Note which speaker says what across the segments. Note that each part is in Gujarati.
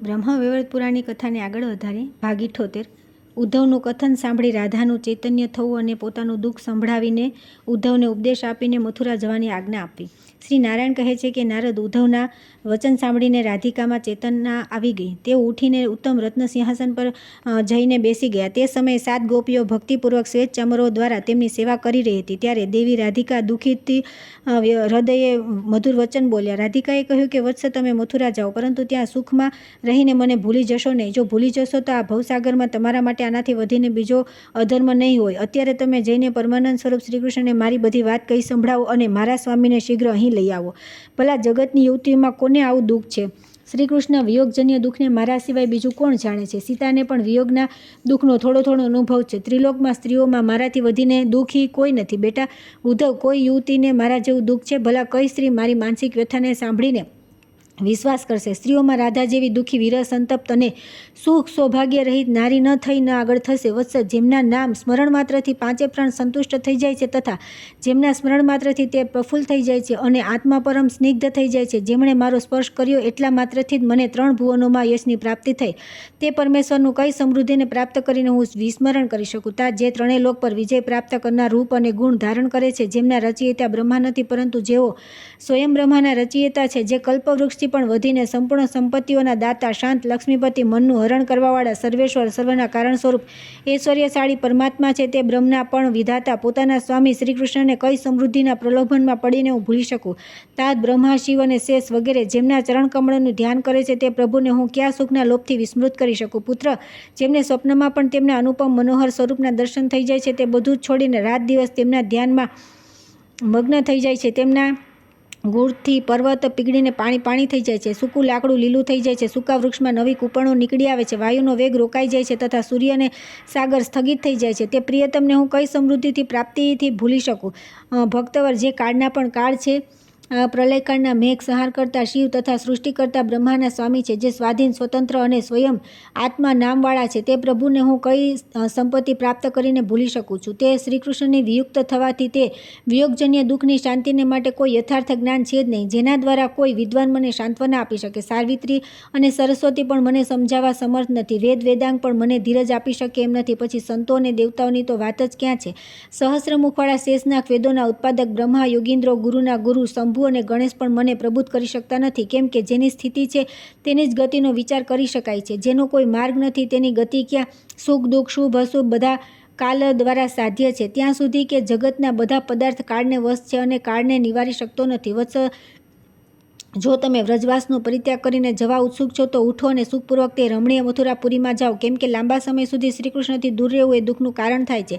Speaker 1: બ્રહ્મવૈવર્ત પુરાણની કથાને આગળ વધારી ભાગ 78 ઉદ્ધવનું કથન સાંભળી રાધાનું ચૈતન્ય થવું અને પોતાનું દુઃખ સંભળાવીને ઉદ્ધવને ઉપદેશ આપીને મથુરા જવાની આજ્ઞા આપવી. શ્રી નારાયણ કહે છે કે નારદ ઉદ્ધવના વચન સાંભળીને રાધિકામાં ચેતના આવી ગઈ. તેઓ ઉઠીને ઉત્તમ રત્ન સિંહાસન પર જઈને બેસી ગયા. તે સમયે 7 ગોપીઓ ભક્તિપૂર્વક શ્વેત ચામરો દ્વારા તેમની સેવા કરી રહી હતી. ત્યારે દેવી રાધિકા દુઃખિત હૃદયે મધુર વચન બોલ્યા. રાધિકાએ કહ્યું કે વત્સ, તમે મથુરા જાઓ, પરંતુ ત્યાં સુખમાં રહીને મને ભૂલી જશો નહીં. જો ભૂલી જશો તો આ ભવસાગરમાં તમારા માટે આનાથી વધીને બીજો અધર્મ નહીં હોય. અત્યારે તમે જઈને પરમાનંદ સ્વરૂપ શ્રીકૃષ્ણને મારી બધી વાત કહી સંભળાવો અને મારા સ્વામીને શીઘ્ર અહીં લઈ આવો. ભલા જગતની યુવતીઓમાં કોને આવું દુઃખ છે? શ્રીકૃષ્ણ વિયોગજન્ય દુઃખને મારા સિવાય બીજું કોણ જાણે છે? સીતાને પણ વિયોગના દુઃખનો થોડો અનુભવ છે. ત્રિલોકમાં સ્ત્રીઓમાં મારાથી વધીને દુઃખી કોઈ નથી. બેટા ઉદ્ધવ, કોઈ યુવતીને મારા જેવું દુઃખ છે? ભલા કઈ સ્ત્રી મારી માનસિક વ્યથાને સાંભળીને વિશ્વાસ કરશે? સ્ત્રીઓમાં રાધા જેવી દુઃખી, વિરહ સંતપ્ત અને સુખ સૌભાગ્ય રહિત નારી ન થઈ ન આગળ થશે. વત્સ, જેમના નામ સ્મરણ માત્રથી પાંચે પ્રાણ સંતુષ્ટ થઈ જાય છે તથા જેમના સ્મરણ માત્રથી તે પ્રફુલ્લ થઈ જાય છે અને આત્મા પરમ સ્નિગ્ધ થઈ જાય છે, જેમણે મારો સ્પર્શ કર્યો એટલા માત્રથી જ મને 3 ભુવનોમાં યશની પ્રાપ્તિ થઈ, તે પરમેશ્વરનું કઈ સમૃદ્ધિને પ્રાપ્ત કરીને હું વિસ્મરણ કરી શકું? તા જે 3 લોક પર વિજય પ્રાપ્ત કરનાર રૂપ અને ગુણ ધારણ કરે છે, જેમના રચયિતા બ્રહ્મા નથી પરંતુ જેઓ સ્વયં બ્રહ્માના રચયિતા છે, જે કલ્પવૃક્ષથી પણ વધીને સંપૂર્ણ સંપત્તિઓના દાતા, શાંત, લક્ષ્મીપતિ, મનનું હરણ કરવાવાળા, સર્વેશ્વર, સર્વના કારણ સ્વરૂપ, ઐશ્વર્યશાળી પરમાત્મા છે, તે બ્રહ્મના પણ વિધાતા પોતાના સ્વામી શ્રીકૃષ્ણને કઈ સમૃદ્ધિના પ્રલોભનમાં પડીને હું ભૂલી શકું? તાત બ્રહ્મા, શિવ અને શેષ વગેરે જેમના ચરણકમળનું ધ્યાન કરે છે, તે પ્રભુને હું ક્યાં સુખના લોભથી વિસ્મૃત કરી શકું? પુત્ર, જેમને સ્વપ્નમાં પણ તેમના અનુપમ મનોહર સ્વરૂપના દર્શન થઈ જાય છે, તે બધું જ છોડીને રાત દિવસ તેમના ધ્યાનમાં મગ્ન થઈ જાય છે. તેમના ગુણથી પર્વત પીગળીને પાણી થઈ જાય છે, સૂકું લાકડું લીલું થઈ જાય છે, સૂકા વૃક્ષમાં નવી કૂપણો નીકળી આવે છે, વાયુનો વેગ રોકાઈ જાય છે તથા સૂર્ય અને સાગર સ્થગિત થઈ જાય છે. તે પ્રિયતમને હું કઈ સમૃદ્ધિથી પ્રાપ્તિથી ભૂલી શકું? ભક્તવર, જે કાળના પણ કાળ છે, પ્રલયકાળના મેઘ સંહાર કરતા શિવ તથા સૃષ્ટિ કરતા બ્રહ્માના સ્વામી છે, જે સ્વાધીન, સ્વતંત્ર અને સ્વયં આત્મા નામવાળા છે, તે પ્રભુને હું કઈ સંપત્તિ પ્રાપ્ત કરીને ભૂલી શકું છું? તે શ્રીકૃષ્ણની વિયુક્ત થવાથી તે વિયોગજન્ય દુઃખની શાંતિને માટે કોઈ યથાર્થ જ્ઞાન છે જ નહીં, જેના દ્વારા કોઈ વિદ્વાન મને સાંત્વના આપી શકે. સાવિત્રી અને સરસ્વતી પણ મને સમજાવવા સમર્થ નથી. વેદાંગ પણ મને ધીરજ આપી શકે એમ નથી. પછી સંતો અને દેવતાઓની તો વાત જ ક્યાં છે? સહસ્રમુખવાળા શેષનાગ, વેદોના ઉત્પાદક બ્રહ્મા, યોગીન્દ્રો, ગુરુના ગુરુ, શંભુ અને ગણેશ પણ મને પ્રબુદ્ધ કરી શકતા નથી. કેમ કે જેની સ્થિતિ છે તેની જ ગતિનો વિચાર કરી શકાય છે. જેનો કોઈ માર્ગ નથી તેની ગતિ ક્યાં? સુખ દુઃખ, શુભ અશુભ બધા કાલ દ્વારા સાધ્ય છે, ત્યાં સુધી કે જગતના બધા પદાર્થ કાળને વશ છે અને કાળને નિવારી શકતો નથી. વત્સ, જો તમે વ્રજવાસનો પરિત્યાગ કરીને જવા ઉત્સુક છો તો ઉઠો અને સુખપૂર્વક તે રમણીય મથુરાપુરીમાં જાઓ. કેમ કે લાંબા સમય સુધી શ્રીકૃષ્ણથી દૂર રહેવું એ દુઃખનું કારણ થાય છે.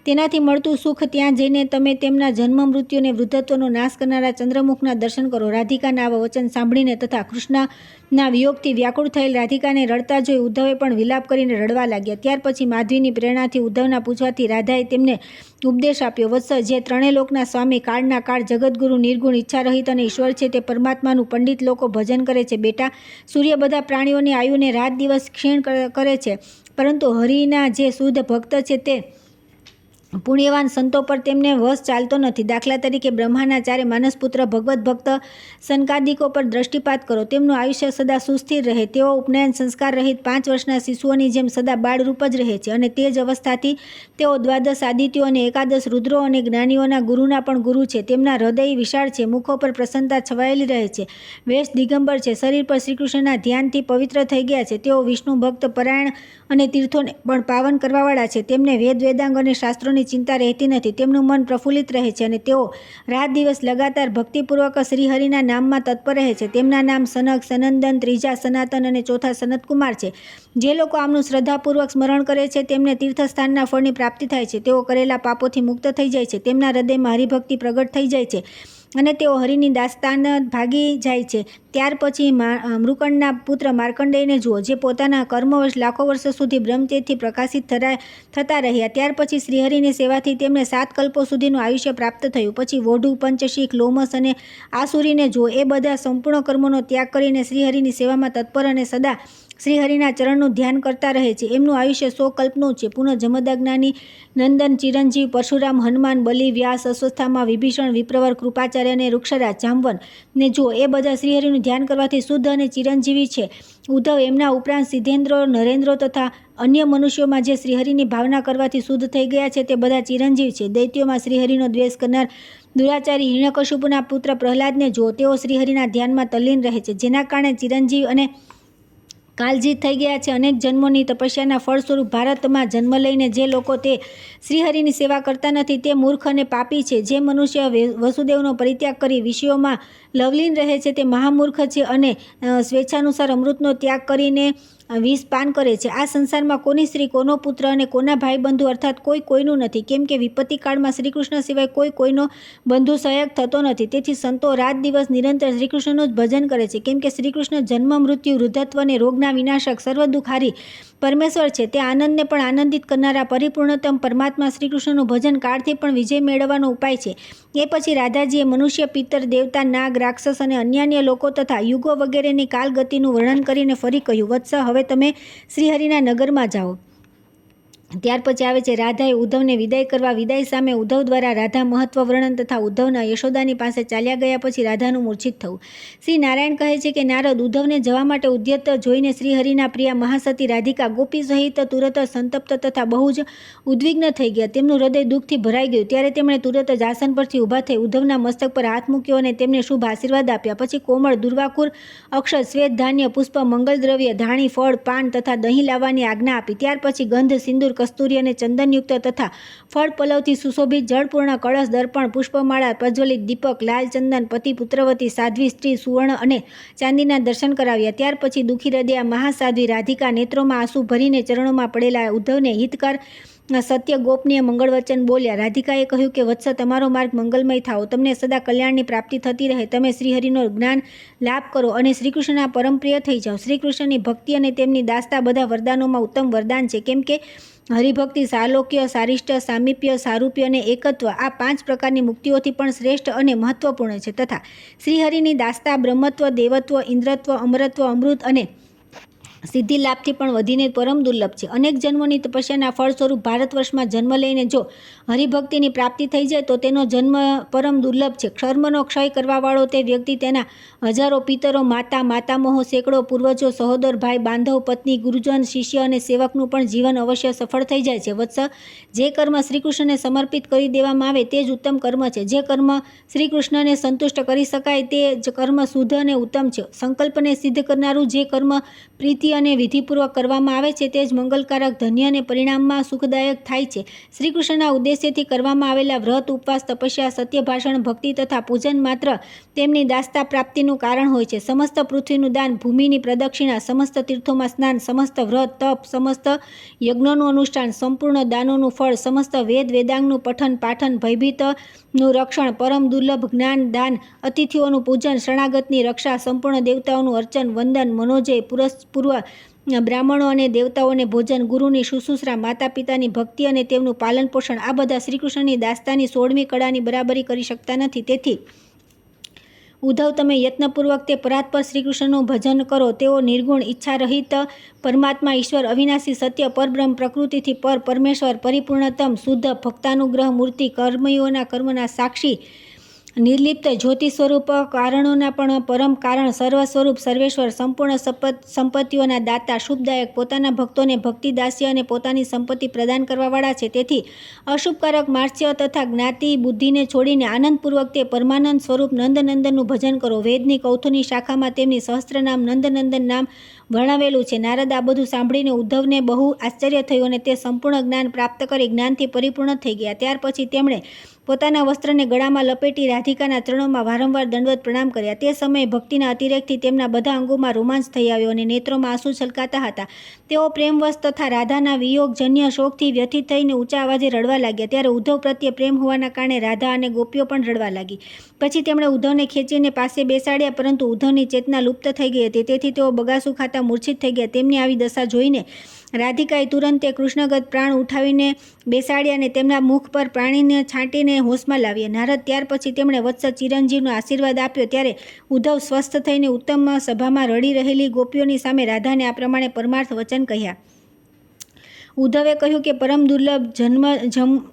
Speaker 1: તેનાથી મળતું સુખ ત્યાં જઈને તમે તેમના જન્મ, મૃત્યુ અને વૃદ્ધત્વનો નાશ કરનારા ચંદ્રમુખના દર્શન કરો. રાધિકાના આવા વચન સાંભળીને તથા કૃષ્ણના વિયોગથી વ્યાકુળ થયેલ રાધિકાને રડતા જોઈ ઉદ્ધવે પણ વિલાપ કરીને રડવા લાગ્યા. ત્યાર પછી માધવીની પ્રેરણાથી ઉદ્ધવના પૂછવાથી રાધાએ તેમને ઉપદેશ આપ્યો. વત્સ, જે 3 લોકના સ્વામી, કાળના કાળ, જગતગુરુ, નિર્ગુણ, ઈચ્છારહિત અને ઈશ્વર છે, તે પરમાત્માનું પંડિત લોકો ભજન કરે છે. બેટા, સૂર્ય બધા પ્રાણીઓની આયુને રાત દિવસ ક્ષીણ કરે છે, પરંતુ હરિના જે શુદ્ધ ભક્ત છે તે પુણ્યવાન સંતો પર તેમને વશ ચાલતો નથી. દાખલા તરીકે બ્રહ્માના 4 માનસપુત્ર ભગવત ભક્ત સનકાદિકો પર દ્રષ્ટિપાત કરો. તેમનું આયુષ્ય સદા સુસ્થિર રહે. તેઓ ઉપનયન સંસ્કાર રહિત 5 વર્ષના શિશુઓની જેમ સદા બાળરૂપ જ રહે છે અને તે જ અવસ્થાથી તેઓ 12 આદિત્યો અને 11 રુદ્રો અને જ્ઞાનીઓના ગુરુના પણ ગુરુ છે. તેમના હૃદય વિશાળ છે, મુખો પર પ્રસન્નતા છવાયેલી રહે છે, વેશ દિગંબર છે, શરીર પર શ્રીકૃષ્ણના ધ્યાનથી પવિત્ર થઈ ગયા છે. તેઓ વિષ્ણુ ભક્ત પરાયણ અને તીર્થોને પણ પાવન કરવાવાળા છે. તેમને વેદાંગ અને શાસ્ત્રોની ચિંતા રહેતી નથી. તેમનું મન પ્રફુલ્લિત રહે છે અને તેઓ રાત દિવસ લગાતાર ભક્તિપૂર્વક શ્રીહરિના નામમાં તત્પર રહે છે. તેમના નામ સનક, સનંદન, ત્રીજા સનાતન અને ચોથા સનતકુમાર છે. જે લોકો આમનું શ્રદ્ધાપૂર્વક સ્મરણ કરે છે તેમને તીર્થસ્થાનના ફળની પ્રાપ્તિ થાય છે. તેઓ કરેલા પાપોથી મુક્ત થઈ જાય છે. તેમના હૃદયમાં હરિભક્તિ પ્રગટ થઈ જાય છે અને તેઓ હરિની દાસ્તાન ભાગી જાય છે. ત્યાર પછી મૃકંડના પુત્ર માર્કંડેયને જુઓ, જે પોતાના કર્મવશ લાખો વર્ષો સુધી બ્રહ્મચેતથી પ્રકાશિત થતા રહ્યા. ત્યાર પછી શ્રીહરિની સેવાથી તેમને 7 કલ્પો સુધીનું આયુષ્ય પ્રાપ્ત થયું. પછી વોઢુ, પંચશીખ, લોમસ અને આસુરીને જુઓ. એ બધા સંપૂર્ણ કર્મોનો ત્યાગ કરીને શ્રીહરિની સેવામાં તત્પર અને સદા શ્રીહરિના ચરણનું ધ્યાન કરતા રહે છે. એમનું આયુષ્ય 100 કલ્પનું છે. પુનઃ જમદગ્નિ નંદન, ચિરંજીવ, પરશુરામ, હનુમાન, બલિ, વ્યાસ, અશ્વત્થામા, વિભીષણ, વિપ્રવર, કૃપાચાર્ય દ્રોણાચાર્ય અને વૃક્ષરાજ જાંબવન ને જુઓ. એ બધા શ્રીહરિનું ધ્યાન કરવાથી શુદ્ધ અને ચિરંજીવી છે. ઉદ્ધવ એમના ઉપરાંત સિદ્ધેન્દ્રો, નરેન્દ્રો તથા અન્ય મનુષ્યોમાં જે શ્રીહરિની ભાવના કરવાથી શુદ્ધ થઈ ગયા છે તે બધા ચિરંજીવ છે. દૈત્યોમાં શ્રીહરિનો દ્વેષ કરનાર દુરાચારી હિરણ્યકશિપુના પુત્ર પ્રહલાદને જુઓ. તેઓ શ્રીહરિના ધ્યાનમાં તલ્લીન રહે છે, જેના કારણે ચિરંજીવ અને કાલજીત થઈ ગયા છે. અનેક જન્મોની તપસ્યાના ફળ સ્વરૂપ ભારતમાં જન્મ લઈને જે લોકો તે શ્રીહરિની સેવા કરતા નથી તે મૂર્ખ અને પાપી છે. જે મનુષ્ય વસુદેવનો પરિત્યાગ કરી વિષયોમાં લવલીન રહે છે તે મહામૂર્ખ છે અને સ્વેચ્છાનુસાર અમૃતનો ત્યાગ કરીને વિષ પાન કરે છે. આ સંસારમાં કોની સ્ત્રી, કોનો પુત્ર અને કોના ભાઈબંધુ અર્થાત કોઈ કોઈનું નથી, કેમ કે વિપત્તિ કાળમાં શ્રીકૃષ્ણ સિવાય કોઈ કોઈનો બંધુ સહાયક થતો નથી. તેથી સંતો રાત દિવસ નિરંતર શ્રીકૃષ્ણનું જ ભજન કરે છે, કેમ કે શ્રીકૃષ્ણ જન્મ, મૃત્યુ, વૃદ્ધત્વ અને રોગના વિનાશક સર્વ દુઃખહારી પરમેશ્વર છે. તે આનંદને પણ આનંદિત કરનારા પરિપૂર્ણતમ પરમાત્મા શ્રીકૃષ્ણનું ભજન કાળથી પણ વિજય મેળવવાનો ઉપાય છે. એ પછી રાધાજીએ મનુષ્ય, પિત્તર, દેવતા, નાગ, રાક્ષસ અને અન્ય લોકો તથા યુગો વગેરેની કાલગતિનું વર્ણન કરીને ફરી કહ્યું, વત્સ, હવે તમે શ્રીહરિના નગરમાં જાઓ. ત્યાર પછી આવે છે રાધાએ ઉદ્ધવને વિદાય કરવા. વિદાય સામે ઉદ્ધવ દ્વારા રાધા મહત્વ વર્ણન તથા ઉદ્ધવના યશોદાની પાસે ચાલ્યા ગયા પછી રાધાનું મૂર્છિત થવું. શ્રી નારાયણ કહે છે કે નારદ ઉદ્ધવને જવા માટે ઉદ્યત જોઈને શ્રીહરિના પ્રિયા મહાસતી રાધિકા ગોપી સહિત તુરત સંતપ્ત તથા બહુ જ ઉદ્વિગ્ન થઈ ગયા. તેમનું હૃદય દુઃખથી ભરાઈ ગયું. ત્યારે તેમણે તુરત જ આસન પરથી ઊભા થઈ ઉદ્ધવના મસ્તક પર હાથ મૂક્યો અને તેમને શુભ આશીર્વાદ આપ્યા. પછી કોમળ, દુર્વાકુર, અક્ષત, શ્વેત, ધાન્ય, પુષ્પ, મંગલદ્રવ્ય, ધાણી, ફળ, પાન તથા દહીં લાવવાની આજ્ઞા આપી. ત્યાર પછી ગંધ, સિંદૂર, કસ્તુરી અને ચંદનયુક્ત તથા ફળ પલવથી સુશોભિત જળપૂર્ણ કળશ, દર્પણ, પુષ્પમાળા, પ્રજ્વલિત દીપક, લાલ ચંદન, પતિ પુત્રવતી સાધ્વી સ્ત્રી, સુવર્ણ અને ચાંદીના દર્શન કરાવ્યા. ત્યાર પછી દુઃખી હૃદયા મહાસાધ્વી રાધિકા નેત્રોમાં આંસુ ભરીને ચરણોમાં પડેલા ઉદ્ધવને હિતકાર સત્ય ગોપનીય મંગળ વચન બોલ્યા. રાધિકાએ કહ્યું કે વત્સ, તમારો માર્ગ મંગલમય થાઓ, તમને સદા કલ્યાણની પ્રાપ્તિ થતી રહે, તમે શ્રીહરિનો જ્ઞાન લાભ કરો અને શ્રીકૃષ્ણના પરમપ્રિય થઈ જાઓ. શ્રીકૃષ્ણની ભક્તિ અને તેમની દાસતા બધા વરદાનોમાં ઉત્તમ વરદાન છે, કેમ કે હરિભક્તિ, સાલોક્ય, સારિષ્ટ, સામીપ્ય, સારૂપ્ય અને એકત્વ આ 5 પ્રકારની મુક્તિઓથી પણ શ્રેષ્ઠ અને મહત્વપૂર્ણ છે. તથા શ્રીહરિની દાસતા બ્રહ્મત્વ, દેવત્વ, ઇન્દ્રત્વ, અમરત્વ, અમૃત અને સિદ્ધિ લાભથી પણ વધીને પરમ દુર્લભ છે. અનેક જન્મોની તપસ્યાના ફળ સ્વરૂપ ભારત વર્ષમાં જન્મ લઈને જો હરિભક્તિની પ્રાપ્તિ થઈ જાય તો તેનો જન્મ પરમ દુર્લભ છે. કર્મનો ક્ષય કરવાવાળો તે વ્યક્તિ તેના હજારો પિતરો, માતા, માતામહો, સેંકડો પૂર્વજો, સહોદર, ભાઈ, બાંધવ, પત્ની, ગુરુજન, શિષ્ય અને સેવકનું પણ જીવન અવશ્ય સફળ થઈ જાય છે. વત્સ, જે કર્મ શ્રીકૃષ્ણને સમર્પિત કરી દેવામાં આવે તે જ ઉત્તમ કર્મ છે. જે કર્મ શ્રીકૃષ્ણને સંતુષ્ટ કરી શકાય તે જ કર્મ શુદ્ધ અને ઉત્તમ છે. સંકલ્પને સિદ્ધ કરનારું જે કર્મ પ્રીતિ અને વિધિપૂર્વક કરવામાં આવે છે તે જ મંગલકારક, ધન્ય અને પરિણામમાં સુખદાયક થાય છે. શ્રીકૃષ્ણના ઉદ્દેશ્યથી કરવામાં આવેલા વ્રત, ઉપવાસ, તપસ્યા, સત્ય ભાષણ, ભક્તિ તથા પૂજન માત્ર તેમની દાસતા પ્રાપ્તિનું કારણ હોય છે. સમસ્ત પૃથ્વીનું દાન, ભૂમિની પ્રદક્ષિણા, સમસ્ત તીર્થોમાં સ્નાન, સમસ્ત વ્રત, તપ, સમસ્ત યજ્ઞોનું અનુષ્ઠાન, સંપૂર્ણ દાનોનું ફળ, સમસ્ત વેદ વેદાંગનું પઠન પાઠન, ભયભીતનું રક્ષણ, પરમ દુર્લભ જ્ઞાન દાન, અતિથિઓનું પૂજન, શરણાગતની રક્ષા, સંપૂર્ણ દેવતાઓનું અર્ચન, વંદન, મનોજય, પૂર્વ બ્રાહ્મણો અને દેવતાઓને ભોજન, ગુરુની શુશ્રૂષા, માતા પિતાની ભક્તિ અને તેમનું પાલન પોષણ આ બધા શ્રીકૃષ્ણની દાસતાની 16મી કળાની બરાબરી કરી શકતા નથી. તેથી ઉદ્ધવ, તમે યત્નપૂર્વક તે પરાત્પર શ્રીકૃષ્ણનું ભજન કરો. તેઓ નિર્ગુણ, ઈચ્છા રહિત પરમાત્મા, ઈશ્વર, અવિનાશી, સત્ય, પરબ્રહ્મ, પ્રકૃતિથી પર, પરમેશ્વર, પરિપૂર્ણતમ, શુદ્ધ, ભક્તાનુગ્રહ મૂર્તિ, કર્મયોના કર્મના સાક્ષી, નિર્લિપ્ત, જ્યોતિ સ્વરૂપ, કારણોના પણ પરમ કારણ, સર્વ સ્વરૂપ, સર્વેશ્વર, સંપૂર્ણ સંપત્તિઓના દાતા, શુભદાયક, પોતાના ભક્તોને ભક્તિ, દાસ્ય અને પોતાની સંપત્તિ પ્રદાન કરવાવાળા છે. તેથી અશુભકારક માત્સ્ય તથા જ્ઞાતિ બુદ્ધિને છોડીને આનંદપૂર્વક તે પરમાનંદ સ્વરૂપ નંદનંદનનું ભજન કરો. વેદની કૌથુની શાખામાં તેમની સહસ્ત્રનામ નંદનંદન નામ વર્ણવેલું છે. નારદ આ બધું સાંભળીને ઉદ્ધવને બહુ આશ્ચર્ય થયું અને તે સંપૂર્ણ જ્ઞાન પ્રાપ્ત કરી જ્ઞાનથી પરિપૂર્ણ થઈ ગયા. ત્યાર પછી તેમણે પોતાના વસ્ત્રને ગળામાં લપેટી રાધિકાના ચરણોમાં વારંવાર દંડવત પ્રણામ કર્યા. તે સમયે ભક્તિના અતિરેકથી તેમના બધા અંગોમાં રોમાંચ થઈ આવ્યો અને નેત્રોમાં આંસુ છલકાતા હતા. તેઓ પ્રેમવશ તથા રાધાના વિયોગજન્ય શોકથી વ્યથિત થઈને ઊંચા અવાજે રડવા લાગ્યા. ત્યારે ઉદ્ધવ પ્રત્યે પ્રેમ હોવાના કારણે રાધા અને ગોપીઓ પણ રડવા લાગી. પછી તેમણે ઉદ્ધવને ખેંચીને પાસે બેસાડ્યા, પરંતુ ઉદ્ધવની ચેતના લુપ્ત થઈ ગઈ હતી. તેથી તેઓ બગાસું ખાતા મૂર્છિત થઈ ગયા. તેમની આવી દશા જોઈને રાધિકાએ તુરંત તે કૃષ્ણગત પ્રાણ ઉઠાવીને બેસાડ્યા અને તેમના મુખ પર પાણીને છાંટીને હોશમાં લાવ્યા. નારદ ત્યાર પછી તેમણે વત્સ ચિરંજીવનો આશીર્વાદ આપ્યો. ત્યારે ઉદ્ધવ સ્વસ્થ થઈને ઉત્તમ સભામાં રડી રહેલી ગોપીઓની સામે રાધાને આ પ્રમાણે પરમાર્થ વચન કહ્યા. ઉદ્ધવે કહ્યું કે પરમ દુર્લભ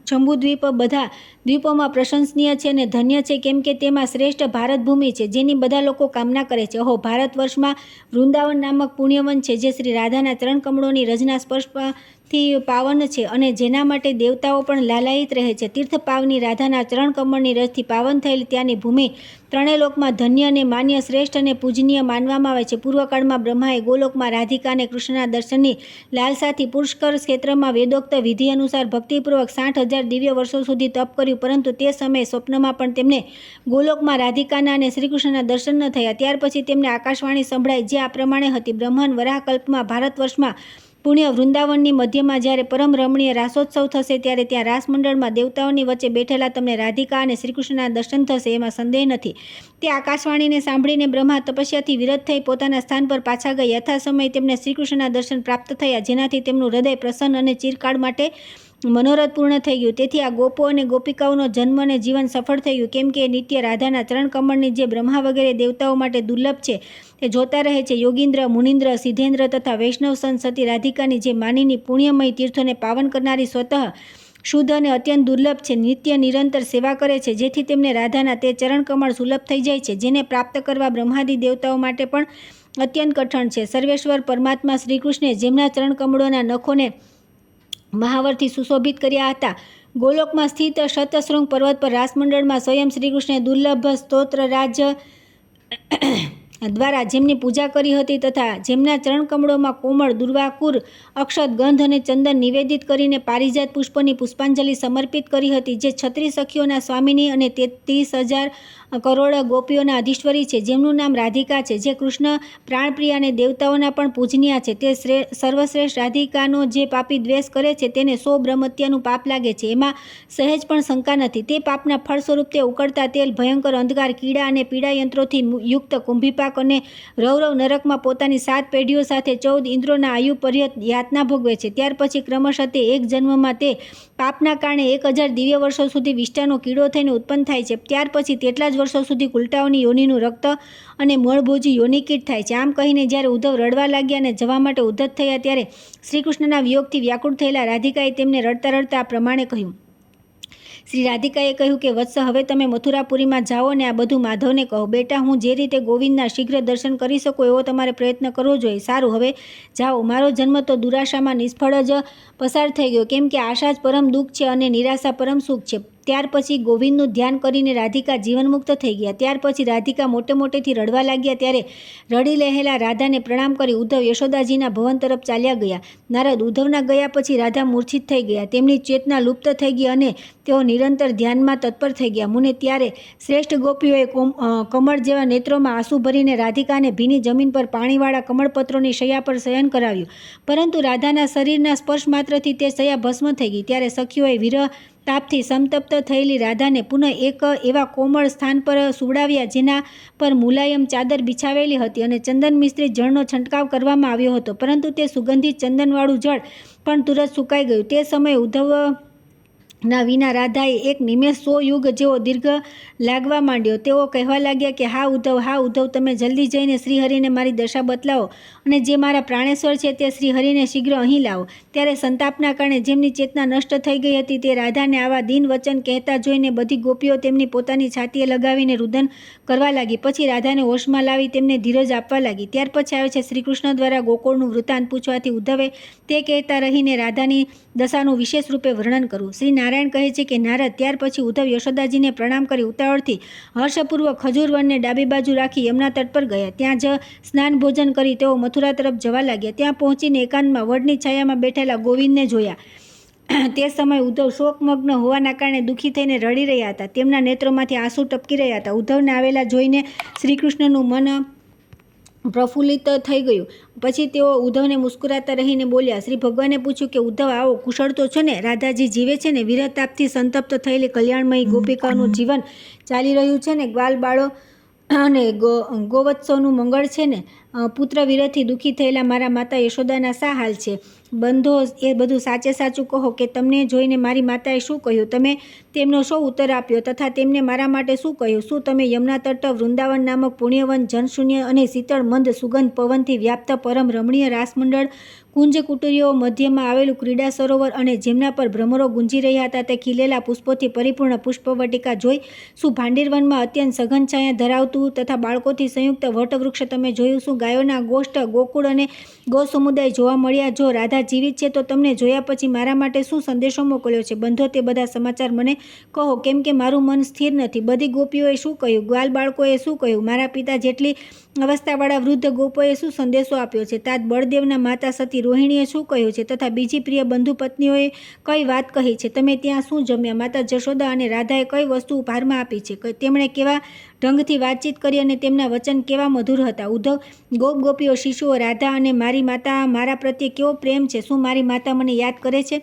Speaker 1: જંબુદ્વીપ બધા દ્વીપોમાં પ્રશંસનીય છે અને ધન્ય છે, કેમ કે તેમાં શ્રેષ્ઠ ભારતભૂમિ છે, જેની બધા લોકો કામના કરે છે. અહો, ભારતવર્ષમાં વૃંદાવન નામક પુણ્યવન છે, જે શ્રી રાધાના ચરણ કમળોની રજના સ્પર્શથી પાવન છે અને જેના માટે દેવતાઓ પણ લાલાયિત રહે છે. તીર્થ પાવની રાધાના ચરણ કમળની રજથી પાવન થયેલી ત્યાંની ભૂમિ ત્રણેય લોકમાં ધન્ય અને માન્ય, શ્રેષ્ઠ અને પૂજનીય માનવામાં આવે છે. પૂર્વકાળમાં બ્રહ્માએ ગોલોકમાં રાધિકા અને કૃષ્ણના દર્શનની લાલસાથી પુષ્કર ક્ષેત્રમાં વેદોક્ત વિધિ અનુસાર ભક્તિપૂર્વક 60,000 દિવ્ય વર્ષો સુધી તપ કર્યું, પરંતુ તે સમયે સ્વપ્નમાં પણ તેમને ગોલોકમાં રાધિકાના અને શ્રીકૃષ્ણના દર્શન ન થયા. ત્યાર પછી તેમને આકાશવાણી સંભળાઈ, જે આ પ્રમાણે હતી: બ્રહ્મન વરાહકલ્પમાં ભારતવર્ષમાં પુણ્ય વૃંદાવનની મધ્યમાં જ્યારે પરમ રમણીય રાસોત્સવ થશે, ત્યારે ત્યાં રાસમંડળમાં દેવતાઓની વચ્ચે બેઠેલા તમને રાધિકા અને શ્રીકૃષ્ણના દર્શન થશે, એમાં સંદેહ નથી. તે આકાશવાણીને સાંભળીને બ્રહ્મા તપસ્યાથી વિરત થઈ પોતાના સ્થાન પર પાછા ગયા. યથાસમયે તેમને શ્રીકૃષ્ણના દર્શન પ્રાપ્ત થયા, જેનાથી તેમનું હૃદય પ્રસન્ન અને ચિરકાળ માટે મનોરથ પૂર્ણ થઈ ગયું. તેથી આ ગોપો અને ગોપિકાઓનો જન્મ અને જીવન સફળ થઈ ગયું, કેમ કે નિત્ય રાધાના ચરણ કમળની જે બ્રહ્મા વગેરે દેવતાઓ માટે દુર્લભ છે તે જોતા રહે છે. યોગીન્દ્ર, મુનિન્દ્ર, સિદ્ધેન્દ્ર તથા વૈષ્ણવ સંત સતી રાધિકાની જે માનીની પુણ્યમય તીર્થોને પાવન કરનારી સ્વતઃ શુદ્ધ અને અત્યંત દુર્લભ છે, નિત્ય નિરંતર સેવા કરે છે, જેથી તેમને રાધાના તે ચરણ કમળ સુલભ થઈ જાય છે, જેને પ્રાપ્ત કરવા બ્રહ્માદિ દેવતાઓ માટે પણ અત્યંત કઠણ છે. સર્વેશ્વર પરમાત્મા શ્રીકૃષ્ણે જેમના ચરણ કમળોના નખોને મહાવરથી સુશોભિત કર્યા હતા, ગોલોકમાં સ્થિત શતશૃંગ પર્વત પર રાસમંડળમાં સ્વયં શ્રીકૃષ્ણે દુર્લભ સ્તોત્રરાજ દ્વારા જેમની પૂજા કરી હતી તથા જેમના ચરણ કમળોમાં કોમળ દુર્વાકુર અક્ષત ગંધ અને ચંદન નિવેદિત કરીને પારિજાત પુષ્પની પુષ્પાંજલિ સમર્પિત કરી હતી, જે 36 સખીઓના સ્વામિની અને 33,000 કરોડ ગોપીઓના અધીશ્વરી છે, જેમનું નામ રાધિકા છે, જે કૃષ્ણ પ્રાણપ્રિય અને દેવતાઓના પણ પૂજનીય છે. તે સર્વશ્રેષ્ઠ રાધિકાનો જે પાપી દ્વેષ કરે છે તેને 100 બ્રહ્મત્યાનું પાપ લાગે છે, એમાં સહેજ પણ શંકા નથી. તે પાપના ફળ સ્વરૂપ તે ઉકળતા તેલ, ભયંકર અંધકાર, કીડા અને પીડા યંત્રોથી યુક્ત કુંભીપાક અને રૌરવ નરકમાં પોતાની 7 પેઢીઓ સાથે 14 ઇન્દ્રોના આયુ પર્યંત યાતના ભોગવે છે. ત્યાર પછી ક્રમશઃ તે એક જન્મમાં તે પાપના કારણે 1000 દિવ્ય વર્ષો સુધી વિષ્ટાનો કીડો થઈને ઉત્પન્ન થાય છે. ત્યાર પછી તેટલા જ વર્ષો સુધી કુલટાઓની યોનિનું રક્ત અને મળભોજી યોનિકીટ થાય છે. આમ કહીને જ્યારે ઉદ્ધવ રડવા લાગ્યા અને જવા માટે ઉદ્ધત થયા, ત્યારે શ્રીકૃષ્ણના વિયોગથી વ્યાકુળ થયેલા રાધિકાએ તેમને રડતા રડતા આ પ્રમાણે કહ્યું. શ્રી રાધિકાએ કહ્યું કે વત્સ, હવે તમે મથુરાપુરીમાં જાઓ અને આ બધું માધવને કહો. બેટા, હું જે રીતે ગોવિંદના શીઘ્ર દર્શન કરી શકું એવો તમારે પ્રયત્ન કરવો જોઈએ. સારું, હવે જાઓ. મારો જન્મ તો દુરાશામાં નિષ્ફળ જ પસાર થઈ ગયો, કેમ કે આશા જ પરમ દુઃખ છે અને નિરાશા પરમ સુખ છે. ત્યાર પછી ગોવિંદનું ધ્યાન કરીને રાધિકા જીવનમુક્ત થઈ ગયા. ત્યાર પછી રાધિકા મોટે મોટેથી રડવા લાગ્યા, ત્યારે રડી રહેલા રાધાને પ્રણામ કરી ઉદ્ધવ યશોદાજીના ભવન તરફ ચાલ્યા ગયા. નારદ ઉદ્ધવના ગયા પછી રાધા મૂર્છિત થઈ ગયા, તેમની ચેતના લુપ્ત થઈ ગઈ અને તેઓ નિરંતર ધ્યાનમાં તત્પર થઈ ગયા. મુને, ત્યારે શ્રેષ્ઠ ગોપીઓએ કમળ જેવા નેત્રોમાં આંસુ ભરીને રાધિકાને ભીની જમીન પર પાણીવાળા કમળપત્રોની શૈયા પર શયન કરાવ્યું, પરંતુ રાધાના શરીરના સ્પર્શ માત્રથી તે શૈયા ભસ્મ થઈ ગઈ. ત્યારે સખીઓએ વિરહ તાપથી સંતપ્ત થયેલી રાધાને પુનઃ એક એવા કોમળ સ્થાન પર સુવડાવ્યા, જેના પર મુલાયમ ચાદર બિછાવેલી હતી અને ચંદન મિશ્રિત જળનો છંટકાવ કરવામાં આવ્યો હતો, પરંતુ તે સુગંધિત ચંદનવાળું જળ પણ તુરત સુકાઈ ગયું. તે સમયે ઉદ્ધવના વિના રાધાએ એક નિમેષ 100 યુગ જેવો દીર્ઘ લાગવા માંડ્યો. તેઓ કહેવા લાગ્યા કે હા ઉદ્ધવ, તમે જલ્દી જઈને શ્રીહરિને મારી દશા બતલાવો અને જે મારા પ્રાણેશ્વર છે તે શ્રીહરિને શીઘ્ર અહીં લાવો. ત્યારે સંતાપના કારણે જેમની ચેતના નષ્ટ થઈ ગઈ હતી, તે રાધાને આવા દીન વચન કહેતા જોઈને બધી ગોપીઓ તેમની પોતાની છાતીએ લગાવીને રુદન કરવા લાગી. પછી રાધાને હોશમાં લાવી તેમને ધીરજ આપવા લાગી. ત્યાર પછી આવે છે શ્રીકૃષ્ણ દ્વારા ગોકુળનું વૃત્તાંત પૂછવાથી ઉદ્ધવે તે કહેતા રહીને રાધાની દશાનું વિશેષ રૂપે વર્ણન કરવું. શ્રી નારાયણ કહે છે કે નારદ, ત્યાર પછી ઉદ્ધવ યશોદાજીને પ્રણામ કરી ઉતાવળથી હર્ષપૂર્વક ખજૂર વનને ડાબી બાજુ રાખી યમુના તટ પર ગયા. ત્યાં જ સ્નાન ભોજન કરી તેઓ મથુરા તરફ જવા લાગ્યા. ત્યાં પહોંચીને એકાંતમાં વડની છાયામાં બેઠેલા ગોવિંદને જોયા. તે સમયે ઉદ્ધવ શોકમગ્ન હોવાના કારણે દુઃખી થઈને રડી રહ્યા હતા. તેમના નેત્રોમાંથી આંસુ ટપકી રહ્યા હતા. ઉદ્ધવને આવેલા જોઈને શ્રીકૃષ્ણનું મન પ્રફુલ્લિત થઈ ગયું. પછી તેઓ ઉદ્ધવને મુસ્કુરાતા રહીને બોલ્યા. શ્રી ભગવાને પૂછ્યું કે ઉદ્ધવ, આવો, કુશળ તો છો ને? રાધાજી જીવે છે ને? વિરહતાપથી સંતપ્ત થયેલી કલ્યાણમયી ગોપિકાઓનું જીવન ચાલી રહ્યું છે ને? ગ્વાલ બાળો અને ગોવત્સોનું મંગળ છે ને? પુત્ર વિરહથી દુઃખી થયેલા મારા માતા યશોદાના શા હાલ છે? બંધો, એ બધું સાચે સાચું કહો કે તમને જોઈને મારી માતાએ શું કહ્યું? તમે તેમનો શો ઉત્તર આપ્યો તથા તેમને મારા માટે શું કહ્યું? શું તમે યમુના તટ વૃંદાવન નામક પુણ્યવન, જનશૂન્ય અને શીતળ મંદ સુગંધ પવનથી વ્યાપ્ત પરમ રમણીય રાસમંડળ, કુંજ કુટીરીઓ, મધ્યમાં આવેલું ક્રીડા સરોવર અને જેમના પર ભ્રમરો ગુંજી રહ્યા હતા તે ખીલેલા પુષ્પોથી પરિપૂર્ણ પુષ્પવટિકા જોઈ? શું ભાંડીરવનમાં અત્યંત સઘન છાયા ધરાવતું તથા બાળકોથી સંયુક્ત વટવૃક્ષ તમે જોયું? શું ગાયોના ગોષ્ઠ, ગોકુળ અને ગો સમુદાય જોવા મળ્યા? જો રાધા જીવિત છે તો તમને જોયા પછી મારા માટે શું સંદેશો મોકલ્યો છે? બંધો, તે બધા સમાચાર મને કહો, કેમ કે મારું મન સ્થિર નથી. બધી ગોપીઓએ શું કહ્યું? ગ્વાલ બાળકોએ શું કહ્યું? મારા પિતા જેટલી અવસ્થાવાળા વૃદ્ધ ગોપોએ શું સંદેશો આપ્યો છે? તાત બળદેવના માતા સતી રોહિણીએ શું કહ્યું છે? તથા બીજી પ્રિય બંધુ પત્નીઓએ કઈ વાત કહી છે? તમે ત્યાં શું જમ્યા? માતા જશોદા અને રાધાએ કઈ વસ્તુ ઉપહારમાં આપી છે? તેમણે કેવા ઢંગથી વાતચીત કરી અને તેમના વચન કેવા મધુર હતા? ઉદ્ધવ, ગોપીઓ, શિશુઓ, રાધા અને મારી માતા મારા પ્રત્યે કેવો પ્રેમ છે? શું મારી માતા મને યાદ કરે છે?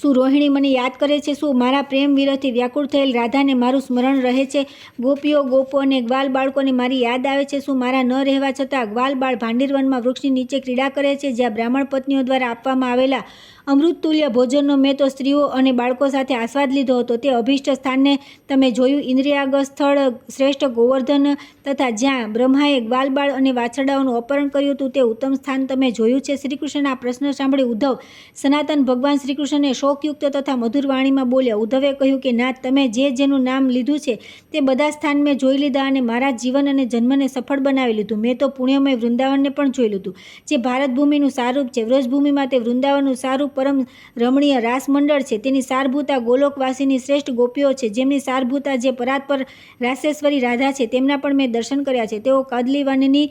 Speaker 1: શું રોહિણી મને યાદ કરે છે? શું મારા પ્રેમ વિરહથી વ્યાકુળ થયેલ રાધાને મારું સ્મરણ રહે છે? ગોપીઓ, ગોપો અને ગ્વાલ બાળકોને મારી યાદ આવે છે? શું મારા ન રહેવા છતાં ગ્વાલ બાળ ભાંડીરવનમાં વૃક્ષની નીચે ક્રીડા કરે છે, જ્યાં બ્રાહ્મણ પત્નીઓ દ્વારા આપવામાં આવેલા અમૃતતુલ્ય ભોજનનો મેં તો સ્ત્રીઓ અને બાળકો સાથે આસ્વાદ લીધો હતો. તે અભિષ્ટ સ્થાનને તમે જોયું? ઇન્દ્રિયાગત સ્થળ, શ્રેષ્ઠ ગોવર્ધન તથા જ્યાં બ્રહ્માએ ગ્વાલબાળ અને વાછરડાઓનું અપહરણ કર્યું હતું તે ઉત્તમ સ્થાન તમે જોયું છે? શ્રીકૃષ્ણના આ પ્રશ્ન સાંભળી ઉદ્ધવ સનાતન ભગવાન શ્રીકૃષ્ણને શોકયુક્ત તથા મધુર વાણીમાં બોલ્યા. ઉદ્ધવે કહ્યું કે નાથ, તમે જેનું નામ લીધું છે તે બધા સ્થાન મેં જોઈ લીધા અને મારા જીવન અને જન્મને સફળ બનાવી લીધું. મેં તો પુણ્યમય વૃંદાવનને પણ જોઈ લીધું, જે ભારત ભૂમિનું સારૂપ છે. વ્રજભૂમિમાં તે વૃંદાવનનું સારૂપ પરમ રમણીય રાસમંડળ છે. તેની સારભૂતા ગોલોકવાસીની શ્રેષ્ઠ ગોપીઓ છે, જેમની સારભૂતા જે પરાત્પર રાસેશ્વરી રાધા છે તેમના પણ મેં દર્શન કર્યા છે. તેઓ કદલીવનની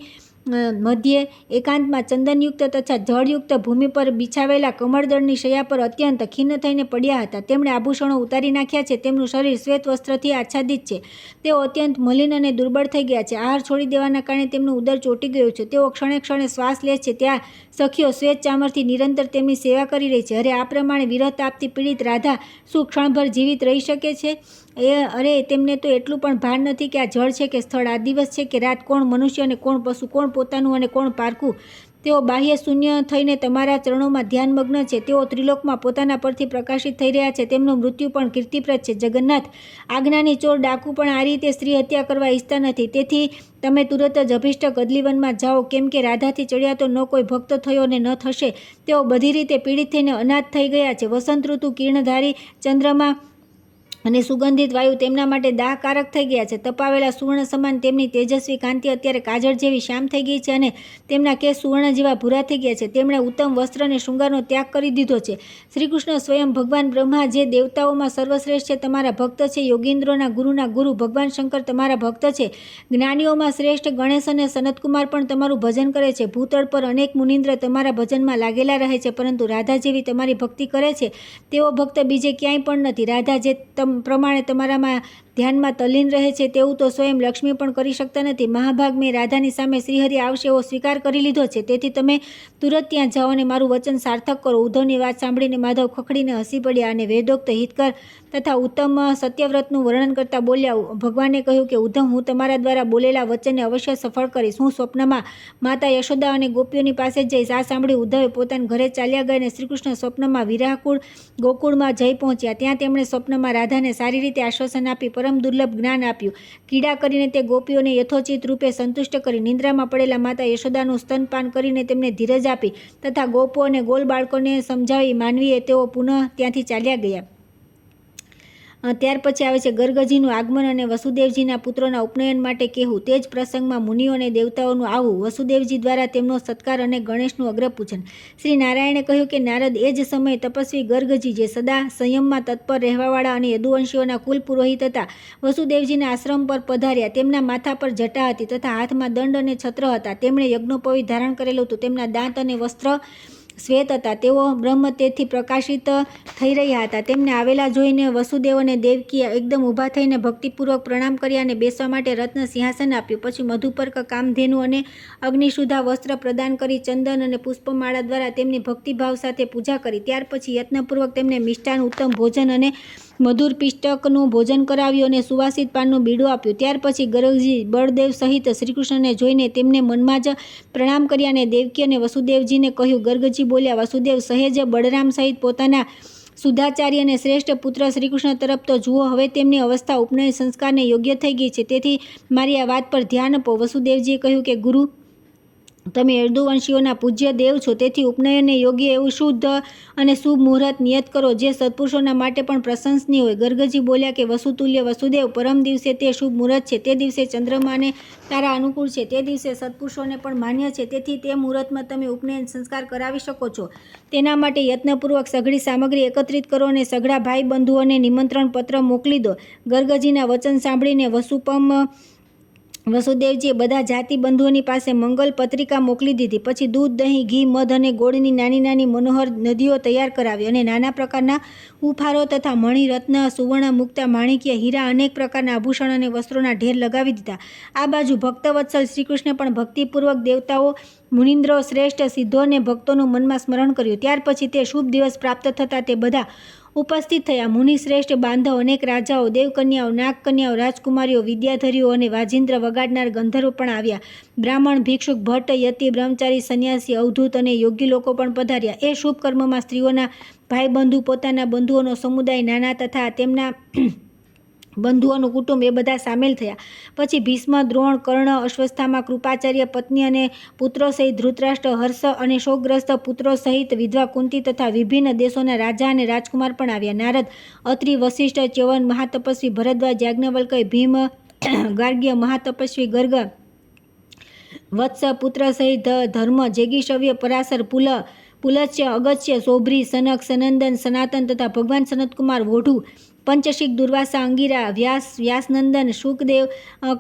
Speaker 1: મધ્યે એકાંતમાં ચંદનયુક્ત તથા જળયુક્ત ભૂમિ પર બિછાવેલા કમળદળની શૈયા પર અત્યંત ખિન્ન થઈને પડ્યા હતા. તેમણે આભૂષણો ઉતારી નાખ્યા છે. તેમનું શરીર શ્વેત વસ્ત્રથી આચ્છાદિત છે. તેઓ અત્યંત મલિન અને દુર્બળ થઈ ગયા છે. આહાર છોડી દેવાના કારણે તેમનું ઉદર ચોંટી ગયું છે. તેઓ ક્ષણે ક્ષણે શ્વાસ લે છે. ત્યાં સખીઓ શ્વેત ચામરથી નિરંતર તેમની સેવા કરી રહી છે. અરે, આ પ્રમાણે વિરહ તાપથી પીડિત રાધા શું ક્ષણભર જીવિત રહી શકે છે? અરે, તેમને તો એટલું પણ ભાન નથી કે આ જળ છે કે સ્થળ, આ દિવસ છે કે રાત, કોણ મનુષ્ય અને કોણ પશુ, કોણ પોતાનું અને કોણ પારકું. તેઓ બાહ્ય શૂન્ય થઈને તમારા ચરણોમાં ધ્યાનમગ્ન છે. તેઓ ત્રિલોકમાં પોતાના પરથી પ્રકાશિત થઈ રહ્યા છે. તેમનું મૃત્યુ પણ કીર્તિપ્રદ છે. જગન્નાથ, આજ્ઞાની ચોર ડાકુ પણ આ રીતે સ્ત્રી હત્યા કરવા ઈચ્છતા નથી. તેથી તમે તુરત જ અભિષ્ટ કદલીવનમાં જાઓ, કેમ કે રાધાથી ચડિયાતો ન કોઈ ભક્ત થયો અને ન થશે. તેઓ બધી રીતે પીડિત થઈને અનાથ થઈ ગયા છે. વસંત ઋતુ, કિરણધારી ચંદ્રમા અને સુગંધિત વાયુ તેમના માટે દાહકારક થઈ ગયા છે. તપાવેલા સુવર્ણ સમાન તેમની તેજસ્વી કાંતિ અત્યારે કાજળ જેવી શ્યામ થઈ ગઈ છે અને તેમના કેસ સુવર્ણ જેવા ભૂરા થઈ ગયા છે. તેમણે ઉત્તમ વસ્ત્ર અને શૃંગારનો ત્યાગ કરી દીધો છે. શ્રીકૃષ્ણ સ્વયં ભગવાન બ્રહ્મા, જે દેવતાઓમાં સર્વશ્રેષ્ઠ છે, તમારા ભક્ત છે. યોગીન્દ્રોના ગુરુના ગુરુ ભગવાન શંકર તમારા ભક્ત છે. જ્ઞાનીઓમાં શ્રેષ્ઠ ગણેશ અને સનતકુમાર પણ તમારું ભજન કરે છે. ભૂતળ પર અનેક મુનિન્દ્ર તમારા ભજનમાં લાગેલા રહે છે, પરંતુ રાધા જેવી તમારી ભક્તિ કરે છે તેવો ભક્ત બીજે ક્યાંય પણ નથી. રાધા જે પ્રમાણે તમારામાં ધ્યાનમાં તલ્લીન રહે છે તેવું તો સ્વયં લક્ષ્મી પણ કરી શકતા નથી. મહાભાગ, મેં રાધાની સામે શ્રીહરિ આવશે એવો સ્વીકાર કરી લીધો છે. તેથી તમે તુરત ત્યાં જાઓ અને મારું વચન સાર્થક કરો. ઉદ્ધવની વાત સાંભળીને માધવ ખખડીને હસી પડ્યા અને વેદોક્ત હિતકર તથા ઉત્તમ સત્યવ્રતનું વર્ણન કરતા બોલ્યા. ભગવાને કહ્યું કે ઉદ્ધવ, હું તમારા દ્વારા બોલેલા વચનને અવશ્ય સફળ કરીશ. હું સ્વપ્નમાં માતા યશોદા અને ગોપીઓની પાસે જ જઈશ. આ સાંભળી ઉદ્ધવે પોતાના ઘરે ચાલ્યા ગયા અને શ્રીકૃષ્ણ સ્વપ્નમાં વિરાહકુળ ગોકુળમાં જઈ પહોંચ્યા. ત્યાં તેમણે સ્વપ્નમાં રાધાને સારી રીતે આશ્વાસન આપી પરમ દુર્લભ જ્ઞાન આપ્યું. ક્રીડા કરીને તે ગોપીઓને યથોચિત રૂપે સંતુષ્ટ કરી. નિંદ્રામાં પડેલા માતા યશોદાનું સ્તનપાન કરીને તેમને ધીરજ આપી તથા ગોપો અને ગોલ બાળકોને સમજાવી માનવીએ તેઓ પુનઃ ત્યાંથી ચાલ્યા ગયા. ત્યાર પછી આવે છે ગર્ગજીનું આગમન અને વસુદેવજીના પુત્રોના ઉપનયન માટે કહેવું. તે જ પ્રસંગમાં મુનિઓ અને દેવતાઓનું આવવું, વસુદેવજી દ્વારા તેમનો સત્કાર અને ગણેશનું અગ્રપૂજન. શ્રી નારાયણે કહ્યું કે નારદ, એ જ સમયે તપસ્વી ગર્ગજી, જે સદા સંયમમાં તત્પર રહેવાવાળા અને યદુવંશીઓના કુલ પુરોહિત હતા, વસુદેવજીના આશ્રમ પર પધાર્યા. તેમના માથા પર જટા હતી તથા હાથમાં દંડ અને છત્ર હતા. તેમણે યજ્ઞોપવિત ધારણ કરેલું હતું. તેમના દાંત અને વસ્ત્ર શ્વેત હતા. તેઓ બ્રહ્મ તેજથી પ્રકાશિત થઈ રહ્યા હતા. તેમને આવેલા જોઈને વસુદેવ અને દેવકીએ એકદમ ઊભા થઈને ભક્તિપૂર્વક પ્રણામ કર્યા અને બેસવા માટે રત્ન સિંહાસન આપ્યું. પછી મધુપર્ક, કામધેનુ અને અગ્નિશુદ્ધા વસ્ત્ર પ્રદાન કરી ચંદન અને પુષ્પમાળા દ્વારા તેમની ભક્તિભાવ સાથે પૂજા કરી. ત્યાર પછી યત્નપૂર્વક તેમને મિષ્ટાન, ઉત્તમ ભોજન અને મધુર પિષ્ટકનું ભોજન કરાવ્યું અને સુવાસિત પાનનું બીડું આપ્યું. ત્યાર પછી ગર્ગજી બળદેવ સહિત શ્રીકૃષ્ણને જોઈને તેમને મનમાં જ પ્રણામ કર્યા અને દેવકી અને વસુદેવજીને કહ્યું. ગર્ગજી બોલ્યા, વસુદેવ સહેજ બળરામ સહિત પોતાના સુધાચાર્ય અને શ્રેષ્ઠ પુત્ર શ્રીકૃષ્ણ તરફ તો જુઓ. હવે તેમની અવસ્થા ઉપનયન સંસ્કારને યોગ્ય થઈ ગઈ છે, તેથી મારી આ વાત પર ધ્યાન આપો. વસુદેવજીએ કહ્યું કે ગુરુ, તમે યદુવંશીઓના પૂજ્ય દેવ છો, તેથી ઉપનયનને યોગ્ય એવું શુદ્ધ અને શુભ મુહૂર્ત નિયત કરો, જે સત્પુરુષોના માટે પણ પ્રશંસનીય હોય. ગર્ગજી બોલ્યા કે વસુતુલ્ય વસુદેવ, પરમ દિવસે તે શુભ મુહૂર્ત છે. તે દિવસે ચંદ્રમાને તારા અનુકૂળ છે. તે દિવસે સત્પુરુષોને પણ માન્ય છે. તેથી તે મુહૂર્તમાં તમે ઉપનયન સંસ્કાર કરાવી શકો છો. તેના માટે યત્નપૂર્વક સઘળી સામગ્રી એકત્રિત કરો અને સઘળા ભાઈ બંધુઓને નિમંત્રણ પત્ર મોકલી દો. ગર્ગજીના વચન સાંભળીને વસુદેવજીએ બધા જાતિ બંધુઓની પાસે મંગલ પત્રિકા મોકલી દીધી. પછી દૂધ, દહીં, ઘી, મધ અને ગોળની નાની નાની મનોહર નદીઓ તૈયાર કરાવી અને નાના પ્રકારના ઉપહારો તથા મણિ, રત્ન, સુવર્ણ, મુક્તા, માણિક્ય, હીરા, અનેક પ્રકારના આભૂષણ અને વસ્ત્રોના ઢેર લગાવી દીધા. આ બાજુ ભક્તવત્સલ શ્રીકૃષ્ણે પણ ભક્તિપૂર્વક દેવતાઓ, મુનિન્દ્રો, શ્રેષ્ઠ સિદ્ધો અને ભક્તોનું મનમાં સ્મરણ કર્યું. ત્યાર પછી તે શુભ દિવસ પ્રાપ્ત થતાં તે બધા ઉપસ્થિત થયા. મુનિ શ્રેષ્ઠ, બાંધવ, અનેક રાજાઓ, દેવકન્યાઓ, નાગકન્યાઓ, રાજકુમારીઓ, વિદ્યાધરીઓ અને વાજિંદ્ર વગાડનાર ગંધર્વ પણ આવ્યા. બ્રાહ્મણ, ભિક્ષુક, ભટ્ટ, યતિ, બ્રહ્મચારી, સંન્યાસી, અવધૂત અને યોગી લોકો પણ પધાર્યા. એ શુભ કર્મમાં સ્ત્રીઓના ભાઈ બંધુ, પોતાના બંધુઓનો સમુદાય, નાના તથા તેમના બંધુઓનું કુટુંબ એ બધા સામેલ થયા. પછી ભીષ્મ, દ્રોણ, કર્ણ, અશ્વસ્થામા, કૃપાચાર્ય, પત્ની અને પુત્રો સહિત ધૃતરાષ્ટ્ર, હર્ષ અને શોકગ્રસ્ત પુત્રો સહિત વિધવા કુંતી તથા વિભિન્ન દેશોના રાજા અને રાજકુમાર પણ આવ્યા. નારદ, અત્રિ, વસિષ્ઠ, ચ્યવન, મહાતપસ્વી ભરદ્વાજ, યાજ્ઞવલ્ક્ય, ભીમ, ગાર્ગ્ય, મહાતપસ્વી ગર્ગ, વત્સ પુત્ર સહિત ધર્મ, જેગીશવ્ય, પરાશર, પુલત્સ્ય, અગસ્ત્ય, સૌભ્રી, સનક, સનંદન, સનાતન તથા ભગવાન સનતકુમાર, વોઢુ, પંચશીક, દુર્વાસા, અંગિરા, વ્યાસનંદન, શુકદેવ,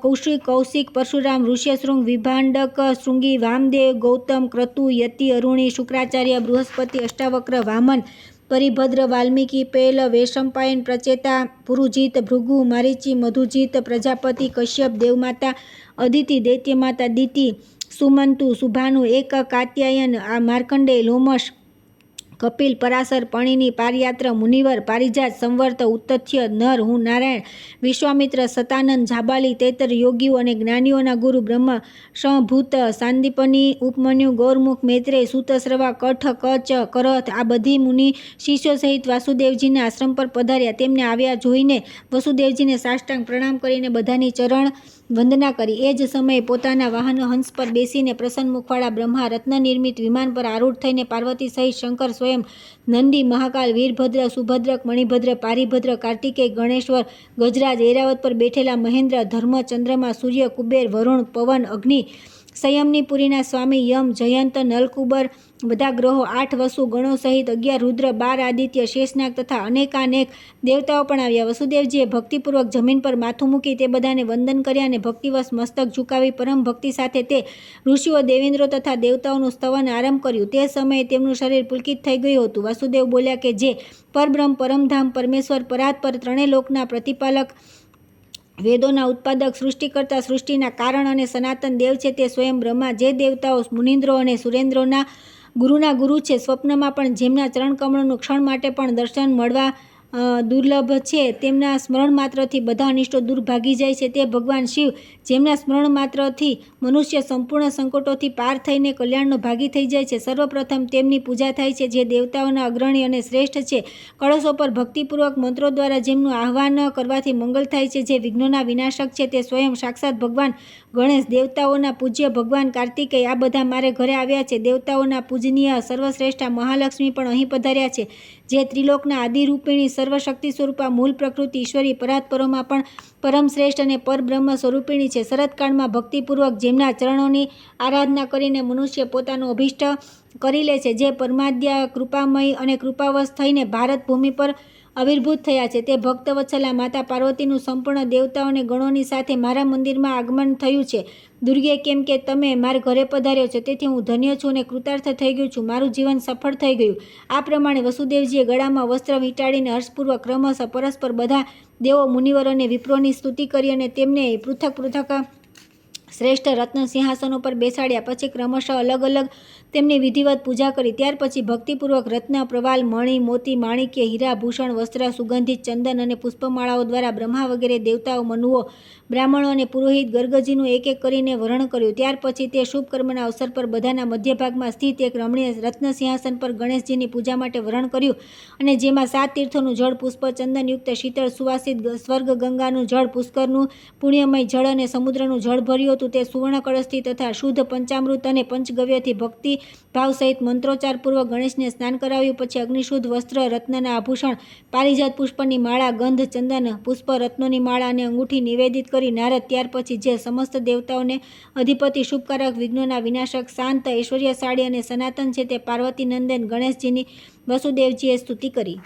Speaker 1: કૌશિક, પરશુરામ, ઋષ્યશૃંગ, વિભાંડક, શૃંગી, વામદેવ, ગૌતમ, ક્રતુ, યતિ, અરુણી, શુક્રાચાર્ય, બૃહસ્પતિ, અષ્ટાવક્ર, વામન, પરિભદ્ર, વાલ્મીકી, પેલ, વૈશંપાયન, પ્રચેતા, પુરુજીત, ભૃગુ, મારીચી, મધુજીત, પ્રજાપતિ, કશ્યપ, દેવમાતા અદિતિ, દૈત્યમાતા દિતિ, સુમંતુ, સુભાનુ, એક, કાત્યાયન, માર્કંડેય, લોમશ, કપિલ, પરાશર, પણિની, પારયાત્ર, મુનિવર, પારિજાત, સંવર્ત, ઉત્તથ્ય, નર, હું નારાયણ, વિશ્વામિત્ર, સતાનંદ, જાબાલી, તૈતર, યોગીઓ અને જ્ઞાનીઓના ગુરુ બ્રહ્મ, શંભૂત, સાંદીપની, ઉપમન્યુ, ગૌરમુખ, મૈત્રેય, સૂતશ્રવા, કઠ, કચ, કરથ આ બધી મુનિ શિષ્યો સહિત વાસુદેવજીના આશ્રમ પર પધાર્યા. તેમને આવ્યા જોઈને વસુદેવજીને સાષ્ટાંગ પ્રણામ કરીને બધાની ચરણ વંદના કરી. એ જ સમયે પોતાના વાહન હંસ પર બેસીને પ્રસન્ન મુખવાળા બ્રહ્મા રત્ન નિર્મિત વિમાન પર આરૂઢ થઈને પાર્વતી સહિત શંકર સ્વયં, નંદી, મહાકાલ, વીરભદ્ર, સુભદ્રક, મણિભદ્ર, પારિભદ્ર, કાર્તિકેય, ગણેશ્વર, ગજરાજ, ઐરાવત પર બેઠેલા મહેન્દ્ર, ધર્મ, ચંદ્રમા, સૂર્ય, કુબેર, વરુણ, પવન, અગ્નિ, સંયમની પુરીના સ્વામી, યમ, જયંત, નલકુબર, બધા ગ્રહો, 8 વસુ ગણો સહિત 11 રુદ્ર, 12 આદિત્ય, શેષનાગ તથા અનેકાનેક દેવતાઓ પણ આવ્યા. વસુદેવજીએ ભક્તિપૂર્વક જમીન પર માથું મૂકી તે બધાને વંદન કર્યા અને ભક્તિવશ મસ્તક ઝુકાવી પરમ ભક્તિ સાથે તે ઋષિઓ, દેવેન્દ્રો તથા દેવતાઓનું સ્તવન આરંભ કર્યું. તે સમયે તેમનું શરીર પુલકિત થઈ ગયું હતું. વાસુદેવ બોલ્યા કે જે પરબ્રહ્મ, પરમધામ, પરમેશ્વર, પરાત્પર, ત્રણેય લોકના પ્રતિપાલક, વેદોના ઉત્પાદક, સૃષ્ટિકર્તા, સૃષ્ટિના કારણ અને સનાતન દેવ છે તે સ્વયં બ્રહ્મા, જે દેવતાઓ મુનિન્દ્રો અને સુરેન્દ્રોના ગુરુના ગુરુ છે, સ્વપ્નમાં પણ જેમના ચરણકમળનું ક્ષણ માટે પણ દર્શન મળવા દુર્લભ છે, તેમના સ્મરણ માત્રથી બધા અનિષ્ટો દૂર ભાગી જાય છે, તે ભગવાન શિવ, જેમના સ્મરણ માત્રથી મનુષ્ય સંપૂર્ણ સંકટોથી પાર થઈને કલ્યાણનો ભાગી થઈ જાય છે. સર્વપ્રથમ તેમની પૂજા થાય છે, જે દેવતાઓના અગ્રણી અને શ્રેષ્ઠ છે. કળશો પર ભક્તિપૂર્વક મંત્રો દ્વારા જેમનું આહ્વાન કરવાથી મંગલ થાય છે, જે વિઘ્નોના વિનાશક છે, તે સ્વયં સાક્ષાત ભગવાન ગણેશ, દેવતાઓના પૂજ્ય ભગવાન કાર્તિકેય આ બધા મારે ઘરે આવ્યા છે. દેવતાઓના પૂજનીય સર્વશ્રેષ્ઠા મહાલક્ષ્મી પણ અહીં પધાર્યા છે, જે ત્રિલોકના આદિરૂપિણી સર્વશક્તિ સ્વરૂપા મૂળ પ્રકૃતિ ઈશ્વરી પરાત્પરોમાં પણ પરમ શ્રેષ્ઠ અને પરબ્રહ્મ સ્વરૂપિણી છે. શરદકાળમાં ભક્તિપૂર્વક જેમના ચરણોની આરાધના કરીને મનુષ્ય પોતાનો અભિષ્ટ કરી લે છે, જે પરમાદ્યા કૃપામય અને કૃપાવશ થઈને ભારત ભૂમિ પર આવિર્ભૂત થયા છે. તે ભક્તવત્સલા માતા પાર્વતીનું સંપૂર્ણ દેવતાઓને ગણોની સાથે મારા મંદિરમાં આગમન થયું છે. દુર્ગે, કેમ કે તમે મારા ઘરે પધાર્યો છો તેથી હું ધન્ય છું અને કૃતાર્થ થઈ ગયું છું. મારું જીવન સફળ થઈ ગયું. આ પ્રમાણે વસુદેવજીએ ગળામાં વસ્ત્ર વીંટાળીને હર્ષપૂર્વક ક્રમશઃ પરસ્પર બધા દેવો, મુનિવરો અને વિપ્રોની સ્તુતિ કરી અને તેમને પૃથક પૃથક શ્રેષ્ઠ રત્ન સિંહાસનો પર બેસાડ્યા. પછી ક્રમશઃ અલગ અલગ તેમની વિધિવત પૂજા કરી. ત્યાર પછી ભક્તિપૂર્વક રત્ન, પ્રવાલ, મણિ, મોતી, માણિક્ય, હીરા, ભૂષણ, વસ્ત્ર, સુગંધિત ચંદન અને પુષ્પમાળાઓ દ્વારા બ્રહ્મા વગેરે દેવતાઓ, મનુઓ, બ્રાહ્મણો અને પુરોહિત ગર્ગજીનું એક એક કરીને વરણ કર્યું. ત્યાર પછી તે શુભ કર્મના અવસર પર બધાના મધ્યભાગમાં સ્થિત એક રમણીય રત્ન સિંહાસન પર ગણેશજીની પૂજા માટે વરણ કર્યું અને જેમાં 7 તીર્થોનું જળ, પુષ્પ, ચંદનયુક્ત શીતળ સુવાસિત સ્વર્ગ ગંગાનું જળ, પુષ્કરનું પુણ્યમય જળ અને સમુદ્રનું જળ ભર્યું હતું. તે સુવર્ણ કળશથી તથા શુદ્ધ પંચામૃત અને પંચગવ્યથી ભક્તિ ભાવ સહિત મંત્રોચ્ચારપૂર્વક ગણેશને સ્નાન કરાવ્યું. પછી અગ્નિશુદ્ધ વસ્ત્ર, રત્નના આભૂષણ, પારિજાત પુષ્પની માળા, ગંધ, ચંદન, પુષ્પ, રત્નોની માળા અને અંગૂઠી નિવેદિત કરી નારદ ત્યાર પછી જે સમસ્ત દેવતાઓને અધિપતિ, શુભકારક, વિઘ્નોના વિનાશક, શાંત, ઐશ્વર્યશાળી અને સનાતન છે તે પાર્વતી નંદન ગણેશજીની વસુદેવજીએ સ્તુતિ કરી.